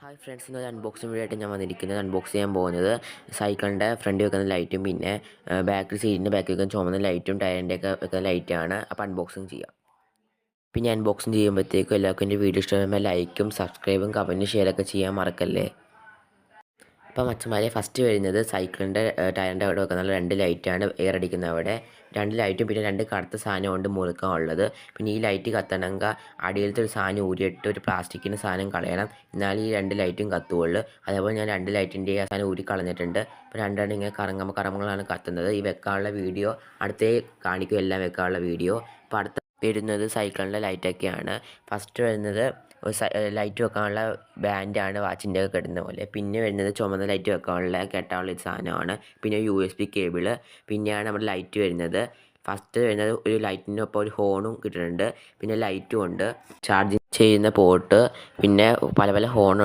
Hi friends, ഇന്നൊരു unboxing video ആയിട്ട് ഞാൻ വന്നിരിക്കുന്നത്. അൺബോക്സ് ചെയ്യാൻ പോകുന്നത് സൈക്കിളിൻ്റെ ഫ്രണ്ട് വെക്കുന്ന ലൈറ്റും പിന്നെ ബാക്കിൽ സീറ്റിൻ്റെ ബാക്കിൽ വെക്കുന്ന ചുമന്ന ലൈറ്റും ടയറിൻ്റെയൊക്കെ വെക്കുന്ന ലൈറ്റാണ്. അപ്പോൾ അൺബോക്സിങ് ചെയ്യാം. പിന്നെ അൺബോക്സിങ് ചെയ്യുമ്പോഴത്തേക്കും എല്ലാവർക്കും എൻ്റെ വീഡിയോ ഇഷ്ടമാകുമ്പോൾ ലൈക്കും സബ്സ്ക്രൈബും കമൻറ്റും ഷെയറൊക്കെ ചെയ്യാൻ മറക്കല്ലേ. അപ്പോൾ മച്ചന്മാരെ, ഫസ്റ്റ് വരുന്നത് സൈക്കിളിൻ്റെ ടയറിൻ്റെ അവിടെ വെക്കുന്ന 2 ലൈറ്റാണ്. എയർ അടിക്കുന്ന അവിടെ 2 ലൈറ്റും പിന്നെ 2 കറുത്ത സാധനം കൊണ്ട് മുറുക്കാനുള്ളത്. പിന്നെ ഈ ലൈറ്റ് കത്തണമെങ്കിൽ അടിയിലത്തെ ഒരു സാധനം ഊരിയിട്ട് ഒരു പ്ലാസ്റ്റിക്കിൻ്റെ സാധനം കളയണം, എന്നാൽ ഈ 2 ലൈറ്റും കത്തുകയുള്ളൂ. അതേപോലെ ഞാൻ 2 ലൈറ്റിൻ്റെ ആ സാധനം ഊരി കളഞ്ഞിട്ടുണ്ട്. ഇപ്പോൾ രണ്ടെണ്ണം ഇങ്ങനെ കറങ്ങുമ്പോഴാണ് കത്തുന്നത്. ഈ വെക്കാനുള്ള വീഡിയോ അടുത്തേ കാണിക്കും, എല്ലാം വെക്കാനുള്ള വീഡിയോ. അപ്പോൾ അടുത്ത വരുന്നത് സൈക്കിളിൻ്റെ ലൈറ്റൊക്കെയാണ്. ഫസ്റ്റ് വരുന്നത് ലൈറ്റ് വെക്കാനുള്ള ബാൻഡാണ്, വാച്ചിൻ്റെ ഒക്കെ കിട്ടുന്ന പോലെ. പിന്നെ വരുന്നത് ചുമന്ന ലൈറ്റ് വെക്കാനുള്ള കെട്ടാനുള്ള ഒരു സാധനമാണ്. പിന്നെ USB കേബിള്. പിന്നെയാണ് നമ്മുടെ ലൈറ്റ് വരുന്നത്. ഫസ്റ്റ് വരുന്നത് ഒരു ലൈറ്റിനൊപ്പം ഒരു ഹോണും കിട്ടുന്നുണ്ട്. പിന്നെ ലൈറ്റും ഉണ്ട്, ചാർജിങ് ചെയ്യുന്ന പോർട്ട്, പിന്നെ പല പല ഹോണും